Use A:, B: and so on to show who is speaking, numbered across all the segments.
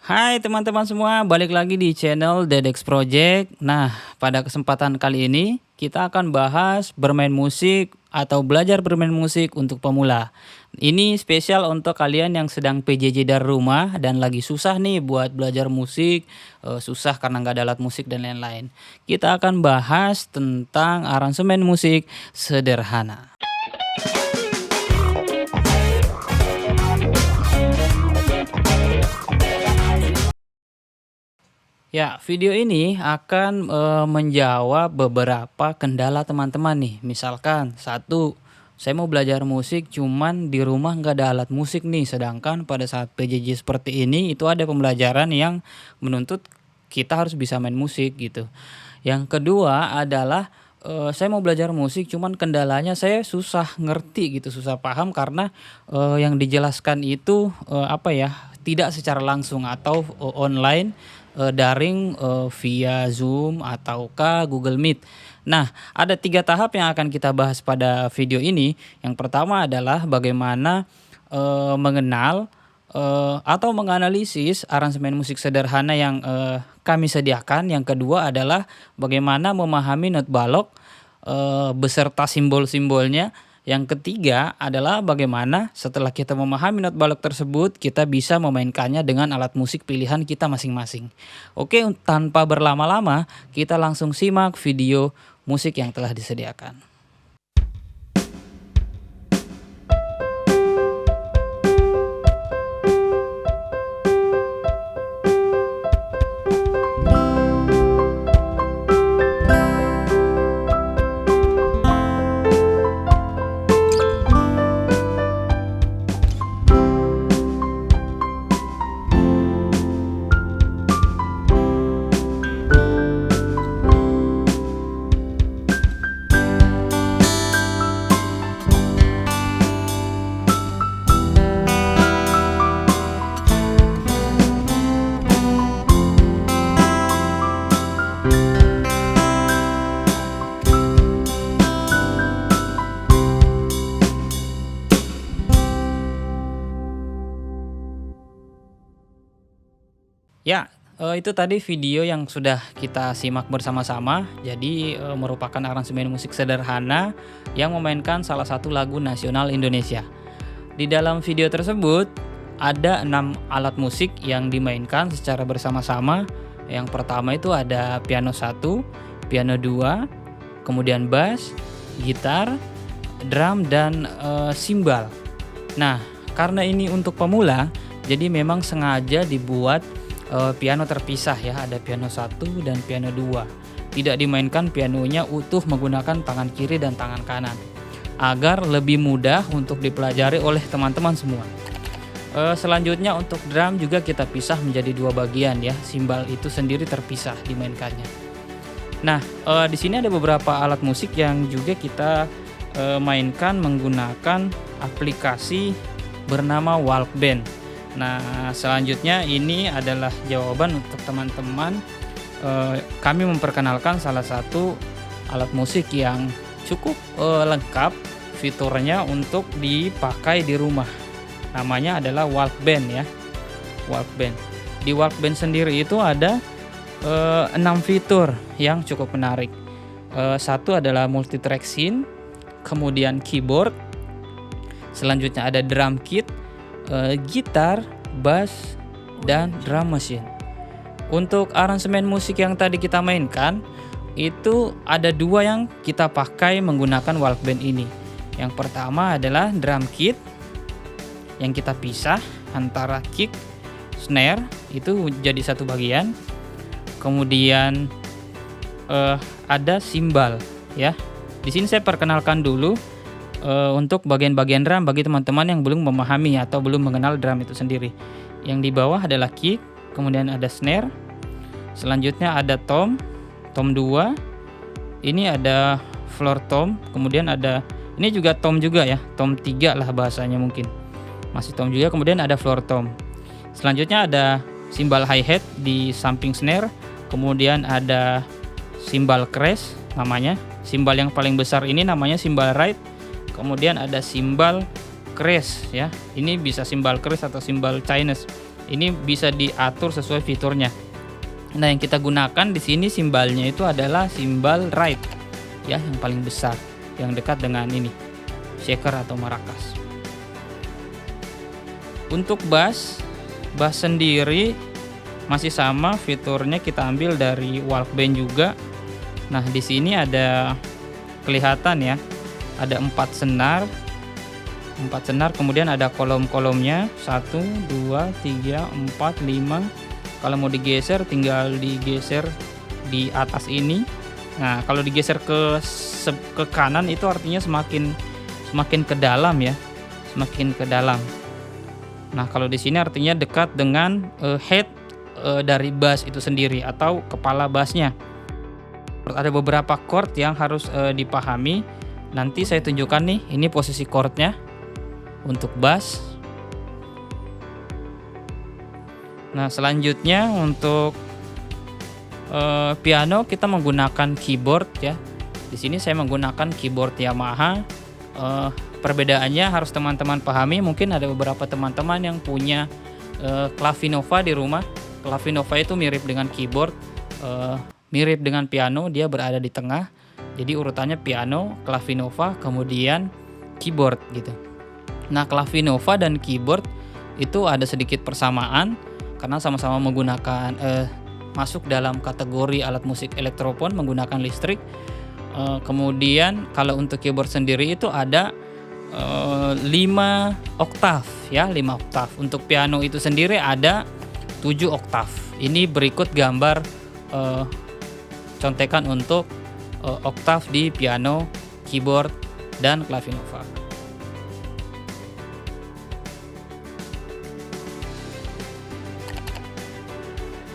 A: Hai teman-teman semua, balik lagi di channel Dedex Project. Nah, pada kesempatan kali ini kita akan bahas bermain musik atau belajar bermain musik untuk pemula. Ini spesial untuk kalian yang sedang PJJ dari rumah dan lagi susah nih buat belajar musik, susah karena nggak ada alat musik dan lain-lain. Kita akan bahas tentang aransemen musik sederhana. Ya, video ini akan menjawab beberapa kendala teman-teman nih. Misalkan, satu, saya mau belajar musik cuman di rumah nggak ada alat musik nih. Sedangkan pada saat PJJ seperti ini itu ada pembelajaran yang menuntut kita harus bisa main musik gitu. Yang kedua adalah saya mau belajar musik cuman kendalanya saya susah ngerti gitu, susah paham karena yang dijelaskan itu apa ya, tidak secara langsung atau online, daring, via Zoom ataukah Google Meet. Nah, ada 3 tahap yang akan kita bahas pada video ini. Yang pertama adalah bagaimana, mengenal, atau menganalisis aransemen musik sederhana yang, kami sediakan. Yang kedua adalah bagaimana memahami not balok, beserta simbol-simbolnya. Yang ketiga adalah bagaimana setelah kita memahami not balok tersebut, kita bisa memainkannya dengan alat musik pilihan kita masing-masing. Oke, tanpa berlama-lama, kita langsung simak video musik yang telah disediakan. Ya, itu tadi video yang sudah kita simak bersama-sama. Jadi, merupakan aransemen musik sederhana yang memainkan salah satu lagu nasional Indonesia. Di dalam video tersebut ada 6 alat musik yang dimainkan secara bersama-sama. Yang pertama itu ada piano 1, piano 2, kemudian bass, gitar, drum dan simbal. Nah, karena ini untuk pemula, jadi memang sengaja dibuat piano terpisah ya, ada piano 1 dan piano 2. Tidak dimainkan pianonya utuh menggunakan tangan kiri dan tangan kanan, agar lebih mudah untuk dipelajari oleh teman-teman semua. Selanjutnya untuk drum juga kita pisah menjadi 2 bagian ya, simbal itu sendiri terpisah dimainkannya. Nah, di sini ada beberapa alat musik yang juga kita mainkan menggunakan aplikasi bernama Walkband. Nah, selanjutnya ini adalah jawaban untuk teman-teman. Kami memperkenalkan salah satu alat musik yang cukup lengkap fiturnya untuk dipakai di rumah. Namanya adalah Walkband ya. Walkband. Di Walkband sendiri itu ada 6 fitur yang cukup menarik. Satu adalah multitrack synth, kemudian keyboard, selanjutnya ada drum kit, gitar, bass, dan drum machine. Untuk aransemen musik yang tadi kita mainkan, itu ada 2 yang kita pakai menggunakan Walkband ini. Yang pertama adalah drum kit yang kita pisah antara kick, snare, itu jadi satu bagian. Kemudian ada simbal ya. Di sini saya perkenalkan dulu untuk bagian-bagian drum bagi teman-teman yang belum memahami atau belum mengenal drum itu sendiri. Yang di bawah adalah kick, kemudian ada snare, selanjutnya ada tom 2, ini ada floor tom, kemudian ada ini juga tom juga ya, tom 3 lah bahasanya mungkin, masih tom juga, kemudian ada floor tom. Selanjutnya ada simbal hi-hat di samping snare, kemudian ada simbal crash namanya, simbal yang paling besar ini namanya simbal right. Kemudian ada simbal crash ya. Ini bisa simbal crash atau simbal Chinese. Ini bisa diatur sesuai fiturnya. Nah, yang kita gunakan di sini simbalnya itu adalah simbal right ya, yang paling besar, yang dekat dengan ini shaker atau maracas. Untuk bass sendiri masih sama fiturnya, kita ambil dari Walkband juga. Nah, di sini ada kelihatan ya, ada 4 senar, kemudian ada kolom-kolomnya 1, 2, 3, 4, 5. Kalau mau digeser tinggal digeser di atas ini. Nah, kalau digeser ke kanan itu artinya semakin ke dalam ya, semakin ke dalam. Nah, kalau di sini artinya dekat dengan head dari bass itu sendiri atau kepala bassnya. Ada beberapa chord yang harus dipahami. Nanti saya tunjukkan nih, ini posisi chordnya untuk bass. Nah, selanjutnya untuk piano kita menggunakan keyboard ya. Di sini saya menggunakan keyboard Yamaha. Perbedaannya harus teman-teman pahami. Mungkin ada beberapa teman-teman yang punya Clavinova di rumah. Clavinova itu mirip dengan keyboard, mirip dengan piano, dia berada di tengah. Jadi urutannya piano, Clavinova, kemudian keyboard gitu. Nah, Clavinova dan keyboard itu ada sedikit persamaan karena sama-sama menggunakan masuk dalam kategori alat musik elektropon menggunakan listrik. Kemudian kalau untuk keyboard sendiri itu ada 5 oktav ya, 5 oktav. Untuk piano itu sendiri ada 7 oktav. Ini berikut gambar contekan untuk oktav di piano, keyboard, dan Clavinova.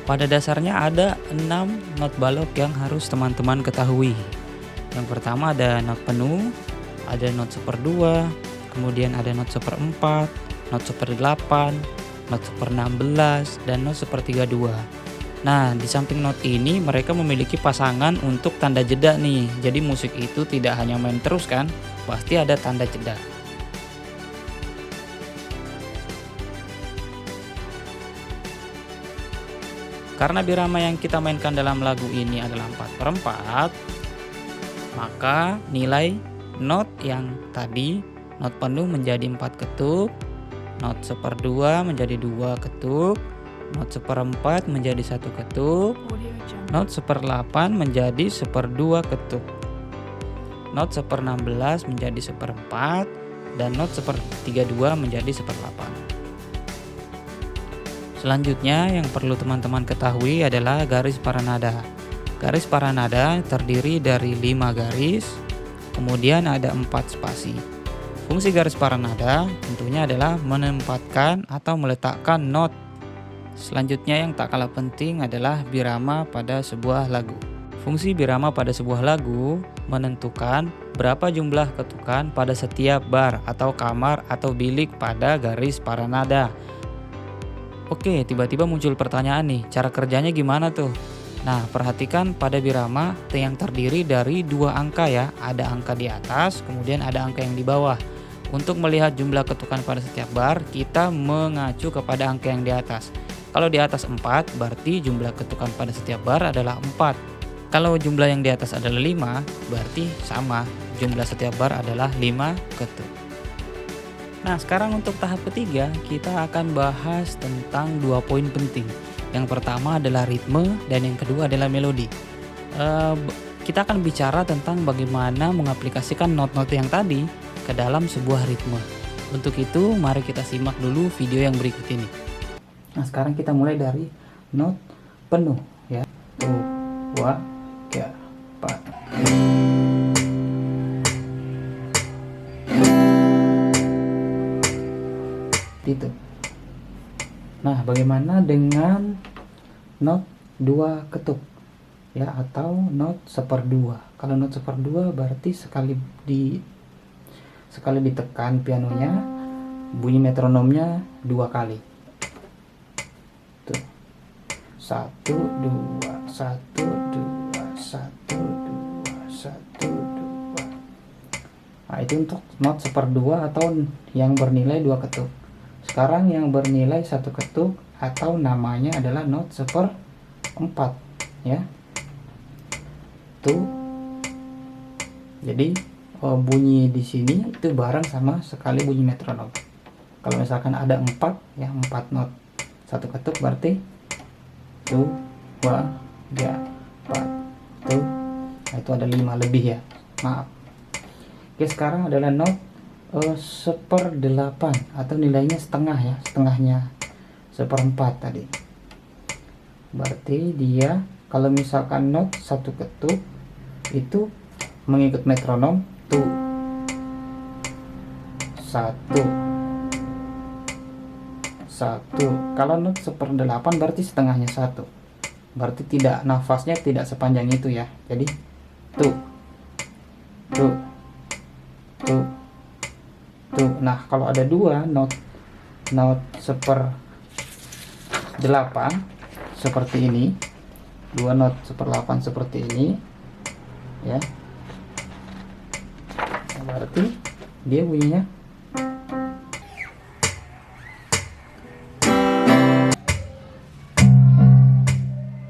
A: Pada dasarnya ada 6 not balok yang harus teman-teman ketahui. Yang pertama ada not penuh, ada not 1/2, kemudian ada not 1/4, not 1/8, not 1/16, dan not 1/32. Nah, di samping not ini mereka memiliki pasangan untuk tanda jeda nih. Jadi musik itu tidak hanya main terus kan, pasti ada tanda jeda. Karena birama yang kita mainkan dalam lagu ini adalah 4/4, maka nilai not yang tadi, not penuh menjadi 4 ketuk, not 1/2 menjadi 2 ketuk, not 1/4 menjadi 1 ketuk, not 1/8 menjadi 1/2 ketuk, not 1/16 menjadi 1/4, dan not 1/32 menjadi 1/8. Selanjutnya yang perlu teman-teman ketahui adalah garis para nada. Garis para nada terdiri dari 5 garis, kemudian ada 4 spasi. Fungsi garis para nada tentunya adalah menempatkan atau meletakkan not. Selanjutnya yang tak kalah penting adalah birama pada sebuah lagu. Fungsi birama pada sebuah lagu menentukan berapa jumlah ketukan pada setiap bar atau kamar atau bilik pada garis para nada. Oke, tiba-tiba muncul pertanyaan nih, cara kerjanya gimana tuh? Nah, perhatikan pada birama yang terdiri dari 2 angka ya, ada angka di atas, kemudian ada angka yang di bawah. Untuk melihat jumlah ketukan pada setiap bar, kita mengacu kepada angka yang di atas. Kalau di atas 4, berarti jumlah ketukan pada setiap bar adalah 4. Kalau jumlah yang di atas adalah 5, berarti sama, jumlah setiap bar adalah 5 ketuk. Nah, sekarang untuk tahap ketiga kita akan bahas tentang 2 poin penting. Yang pertama adalah ritme dan yang kedua adalah melodi. Kita akan bicara tentang bagaimana mengaplikasikan not-not yang tadi ke dalam sebuah ritme. Untuk itu mari kita simak dulu video yang berikut ini. Nah, sekarang kita mulai dari not penuh ya. 1, 2, 3, 4. Itu. Nah, bagaimana dengan not 2 ketuk ya, atau not 1/2? Kalau not 1/2 berarti sekali ditekan pianonya, bunyi metronomnya 2 kali. Tuh. 1 2 1 2 1 2 1 2. Nah, itu untuk not 1/2 atau yang bernilai 2 ketuk. Sekarang yang bernilai 1 ketuk atau namanya adalah not seperempat ya. Tuh. Jadi bunyi di sini itu bareng sama sekali bunyi metronom. Kalau misalkan ada 4 ya, 4 not satu ketuk berarti 2 3 4 tuh. Nah, itu ada 5 lebih ya. Maaf. Oke, sekarang adalah not 1/8 atau nilainya setengah ya, setengahnya 1/4 tadi. Berarti dia kalau misalkan not satu ketuk itu mengikut metronom tuh 1 1. Kalau not 1/8 berarti setengahnya 1. Berarti tidak, nafasnya tidak sepanjang itu ya. Jadi tuh tuh tuh tuh. Nah, kalau ada 2 not 1/8 seperti ini, 2 not 1/8 seperti ini ya, berarti dia bunyinya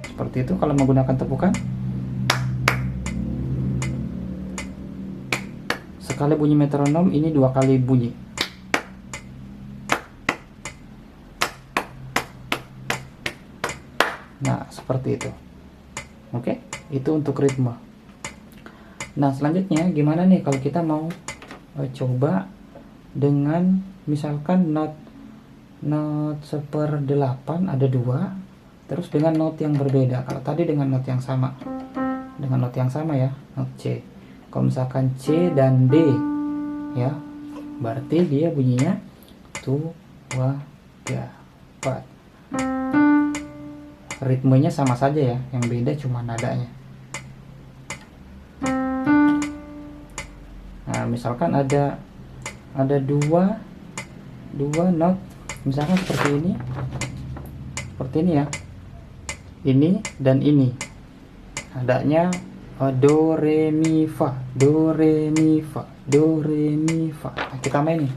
A: seperti itu. Kalau menggunakan tepukan, sekali bunyi metronom ini 2 kali bunyi. Nah, seperti itu. Oke, itu untuk ritme. Nah, selanjutnya gimana nih kalau kita mau coba dengan misalkan not 1/8 ada 2, terus dengan not yang berbeda. Kalau tadi dengan not yang sama, ya, not C. Kalau misalkan C dan D ya, berarti dia bunyinya 2 3 4. Ritmenya sama saja ya, yang beda cuma nadanya. Nah, misalkan ada 2 not misalkan seperti ini ya, ini dan ini nadanya do re mi fa, do re mi fa, do re mi fa. Nah, kita main nih,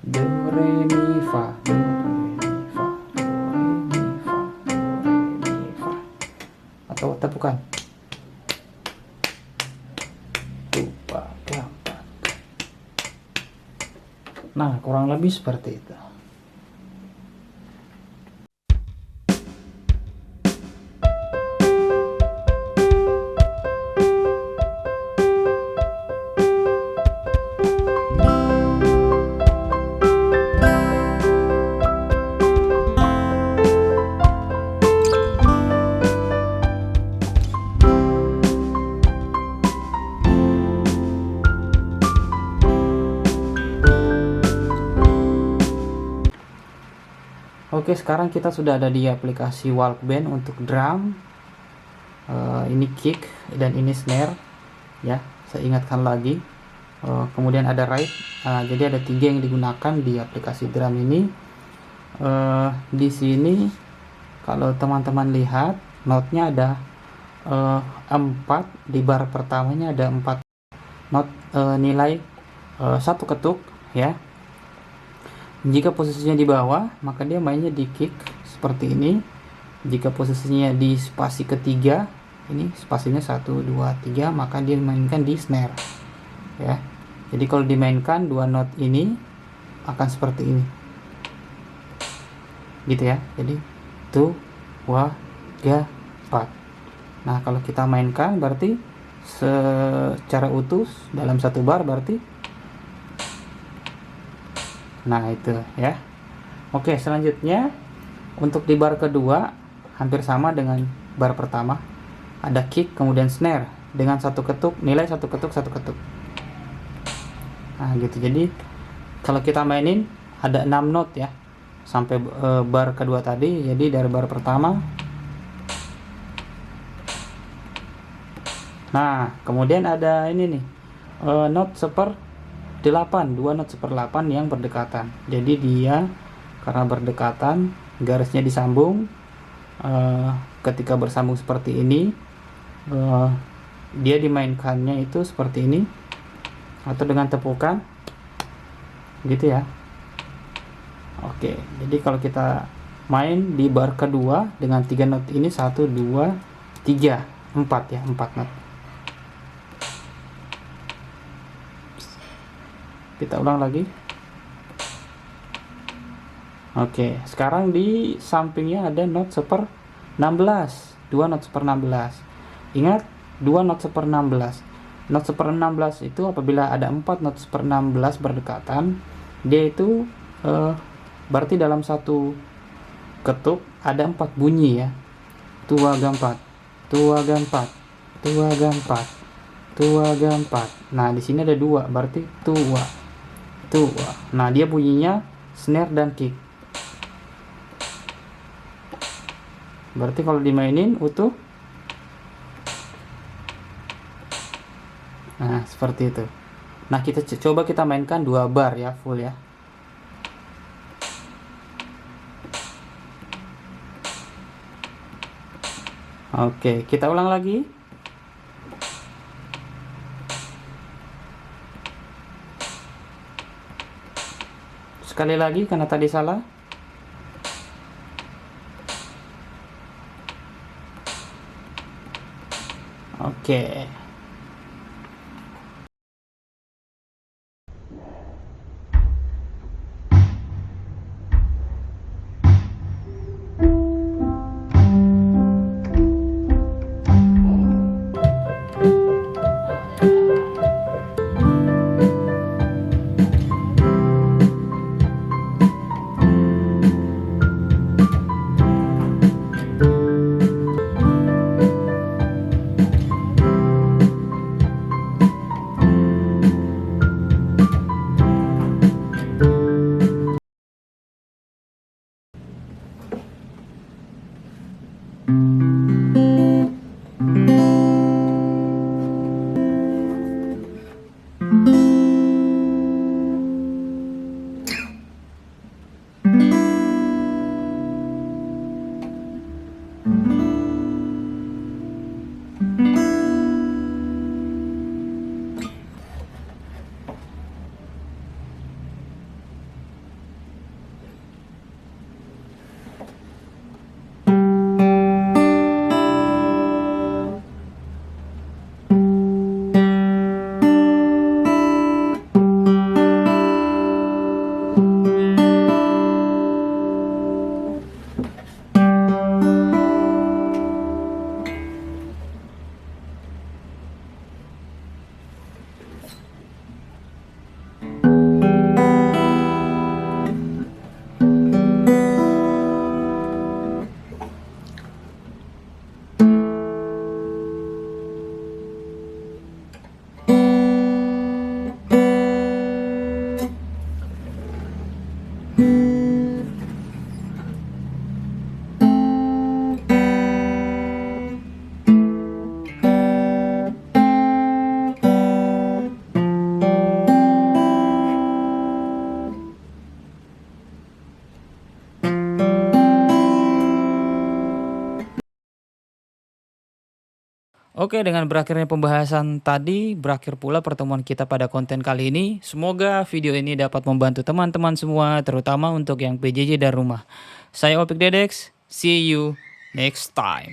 A: do re mi fa, do re mi fa, do re mi fa, do re mi fa. Atau tepukan 2 3 4. Nah, kurang lebih seperti itu. Oke, sekarang kita sudah ada di aplikasi Walkband untuk drum. Ini kick dan ini snare ya, saya ingatkan lagi. Kemudian ada ride. Jadi ada 3 yang digunakan di aplikasi drum ini. Di sini kalau teman-teman lihat notnya ada 4. Di bar pertamanya ada 4 not nilai 1 ketuk ya. Jika posisinya di bawah, maka dia mainnya di kick seperti ini. Jika posisinya di spasi ketiga, ini spasinya 1 2 3, maka dia mainkan di snare ya. Jadi kalau dimainkan 2 not ini akan seperti ini gitu ya. Jadi 2 3 4. Nah, kalau kita mainkan berarti secara utuh dalam 1 bar berarti. Nah, itu ya. Oke, selanjutnya untuk di bar kedua hampir sama dengan bar pertama. Ada kick kemudian snare dengan 1 ketuk, nilai 1 ketuk 1 ketuk. Nah, gitu. Jadi kalau kita mainin ada 6 not ya sampai bar kedua tadi. Jadi dari bar pertama. Nah, kemudian ada ini nih, not 1/8, 2 not 1/8 yang berdekatan. Jadi dia karena berdekatan, garisnya disambung. Ketika bersambung seperti ini, dia dimainkannya itu seperti ini atau dengan tepukan gitu ya. Oke, jadi kalau kita main di bar kedua dengan 3 not ini, 1 2 3 4 ya, 4 not. Kita ulang lagi. Oke, sekarang di sampingnya ada not seper 16, 2 not seper 16. Ingat, 2 not seper 16. Not seper 16 itu apabila ada 4 not seper 16 berdekatan, dia itu berarti dalam satu ketuk ada 4 bunyi ya. Tua ga 4, tua ga 4, tua ga 4, tua ga 4. Nah, di sini ada 2, berarti tua, tua. Nah, dia bunyinya snare dan kick. Berarti kalau dimainin utuh, nah seperti itu. Nah, kita coba kita mainkan 2 bar ya, full ya. Oke, kita ulang lagi. Sekali lagi karena tadi salah. Oke. Oke, dengan berakhirnya pembahasan tadi, berakhir pula pertemuan kita pada konten kali ini. Semoga video ini dapat membantu teman-teman semua, terutama untuk yang PJJ dan rumah. Saya Opik Dedex, see you next time.